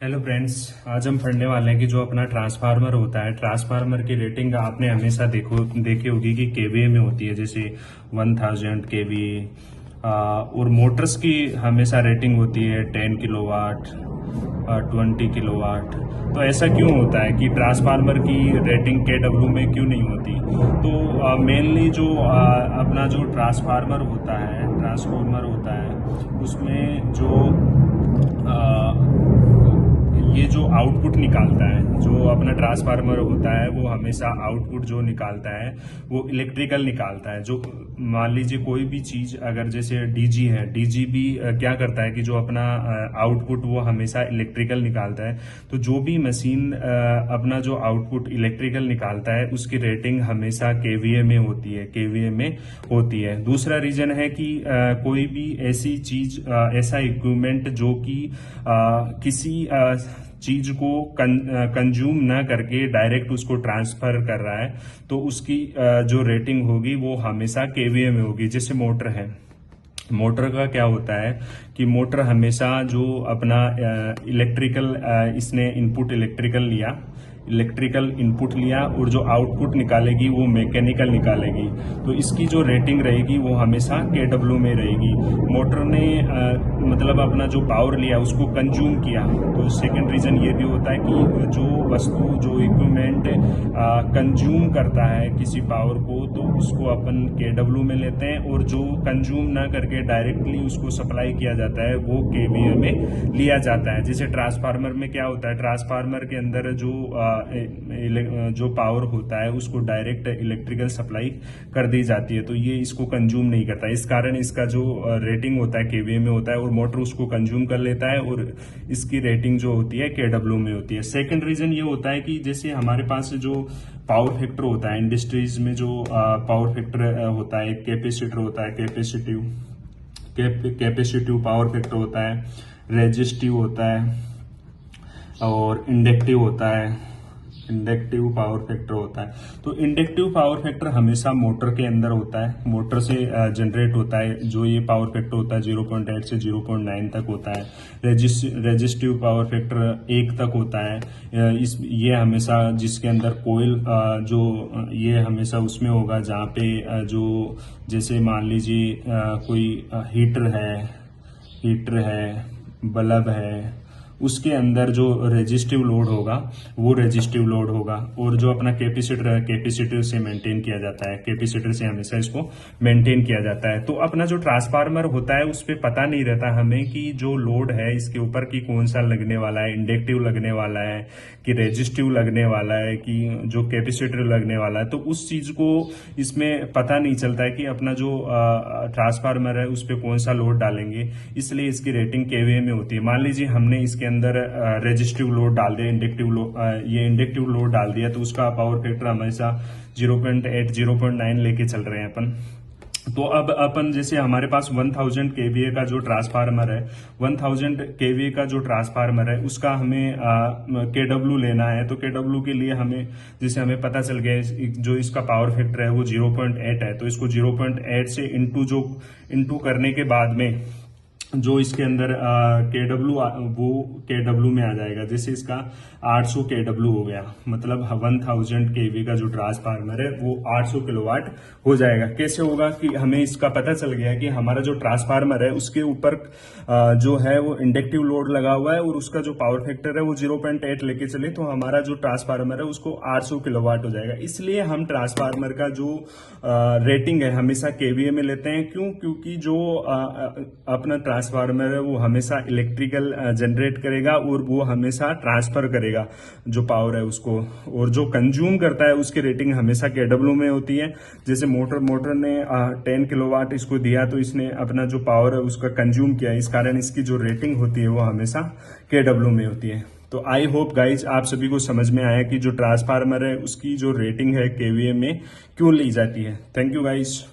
Hello friends, आज हम पढ़ने वाले हैं कि जो अपना ट्रांसफार्मर होता है, ट्रांसफार्मर की रेटिंग आपने हमेशा देखी होगी कि केवीए में होती है, जैसे 1000 केवीए। और मोटर्स की हमेशा रेटिंग होती है 10 किलोवाट, 20 किलोवाट। तो ऐसा क्यों होता है कि ट्रांसफार्मर की रेटिंग केडब्ल्यू में क्यों नहीं होती? तो मेनली जो अपना जो ट्रांसफार्मर होता है उसमें जो ये जो आउटपुट निकालता है, जो अपना ट्रांसफार्मर होता है वो हमेशा आउटपुट जो निकालता है वो इलेक्ट्रिकल निकालता है। जो मान लीजिए कोई भी चीज, अगर जैसे डीजी है, डीजी भी क्या करता है कि जो अपना आउटपुट वो हमेशा इलेक्ट्रिकल निकालता है। तो जो भी मशीन अपना जो आउटपुट इलेक्ट्रिकल निकालता है उसकी रेटिंग हमेशा केवीए में होती है, केवीए में होती है। दूसरा रीजन है कि कोई भी ऐसी चीज, ऐसा इक्विपमेंट जो कि किसी चीज को कंज्यूम ना करके डायरेक्ट उसको ट्रांसफर कर रहा है, तो उसकी जो रेटिंग होगी वो हमेशा केवीए में होगी। जैसे मोटर है, मोटर का क्या होता है कि मोटर हमेशा जो अपना इलेक्ट्रिकल, इसने इलेक्ट्रिकल इनपुट लिया और जो आउटपुट निकालेगी वो मैकेनिकल निकालेगी। तो इसकी जो रेटिंग रहेगी वो हमेशा केडब्ल्यू में रहेगी। मोटर ने मतलब अपना जो पावर लिया उसको कंज्यूम किया। तो सेकंड रीजन ये भी होता है कि जो वस्तु, जो इक्विपमेंट कंज्यूम करता है किसी पावर को, तो उसको अपन केडब्ल्यू में लेते हैं, और जो कंज्यूम ना करके डायरेक्टली उसको सप्लाई किया जाता है वो केवीए में लिया जाता है। जैसे ट्रांसफार्मर में क्या होता है, ट्रांसफार्मर के अंदर जो पावर होता है उसको डायरेक्ट इलेक्ट्रिकल सप्लाई कर दी जाती है, तो ये इसको कंज्यूम नहीं करता। इस कारण इसका जो रेटिंग होता है केवीए में होता है, और मोटर उसको कंज्यूम कर लेता है और इसकी रेटिंग जो होती है केडब्ल्यू में होती है। सेकंड रीजन ये होता है कि जैसे हमारे पास जो पावर फैक्टर होता है इंडस्ट्रीज में, जो पावर फैक्टर होता है, एक कैपेसिटर होता है, कैपेसिटिव पावर फैक्टर होता है, रेजिस्टिव होता है और इंडक्टिव पावर फैक्टर होता है। तो इंडक्टिव पावर फैक्टर हमेशा मोटर के अंदर होता है, मोटर से जनरेट होता है। जो ये पावर फैक्टर होता है 0.8 से 0.9 तक होता है। रेजिस्टिव पावर फैक्टर 1 तक होता है। ये हमेशा जिसके अंदर कोयल, जो ये हमेशा उसमें होगा जहाँ पे जो, जैसे मान लीजिए कोई हीटर है, बल्ब है, उसके अंदर जो रेजिस्टिव लोड होगा वो रेजिस्टिव लोड होगा। और जो अपना कैपेसिटर है, कैपेसिटर से मेंटेन किया जाता है, कैपेसिटर से हमेशा इसको मेंटेन किया जाता है। तो अपना जो ट्रांसफार्मर होता है उस पर पता नहीं रहता हमें कि जो लोड है इसके ऊपर की कौन सा लगने वाला है, इंडक्टिव लगने वाला है कि रेजिस्टिव लगने वाला है कि जो कैपेसिटर लगने वाला है। तो उस चीज को इसमें पता नहीं चलता है कि अपना जो ट्रांसफार्मर है उस पर कौन सा लोड डालेंगे, इसलिए इसकी रेटिंग केवीए में होती है। मान लीजिए हमने इसके अंदर रेजिस्टिव लोड डाल दिया, इंडक्टिव लोड डाल दिया, तो उसका पावर फैक्टर हमेशा 0.8 0.9 लेके चल रहे हैं अपन। तो अब अपन जैसे हमारे पास 1000 केवीए का जो ट्रांसफार्मर है, 1000 केवीए का जो ट्रांसफार्मर है उसका हमें केडब्ल्यू लेना है। तो केडब्ल्यू के लिए हमें, जैसे हमें पता चल गया जो इसका पावर फैक्टर है वो 0.8 है, तो इसको 0.8 से इंटू करने के बाद में जो इसके अंदर केडब्ल्यू, वो केडब्ल्यू में आ जाएगा। जैसे इसका 800 केडब्ल्यू हो गया, मतलब 1000 केवी का जो ट्रांसफार्मर है वो 800 किलोवाट हो जाएगा। कैसे होगा कि हमें इसका पता चल गया कि हमारा जो ट्रांसफार्मर है उसके ऊपर जो है वो इंडक्टिव लोड लगा हुआ है, और उसका जो पावर फैक्टर है वो 0.8 लेके चले, तो हमारा जो ट्रांसफार्मर है उसको 800 किलोवाट हो जाएगा। इसलिए हम ट्रांसफार्मर का जो रेटिंग है हमेशा केवीए में लेते हैं। क्यों? क्योंकि जो अपना ट्रांसफार्मर है वो हमेशा इलेक्ट्रिकल जनरेट करेगा और वो हमेशा ट्रांसफर करेगा जो पावर है उसको, और जो कंज्यूम करता है उसकी रेटिंग हमेशा केडब्ल्यू में होती है। जैसे मोटर ने 10 किलोवाट इसको दिया, तो इसने अपना जो पावर है उसका कंज्यूम किया, इस कारण इसकी जो रेटिंग होती है वो हमेशा केडब्ल्यू में होती है। तो आई होप गाइज आप सभी को समझ में आया कि जो ट्रांसफार्मर है उसकी जो रेटिंग है केवीए में क्यों ली जाती है। Thank you guys.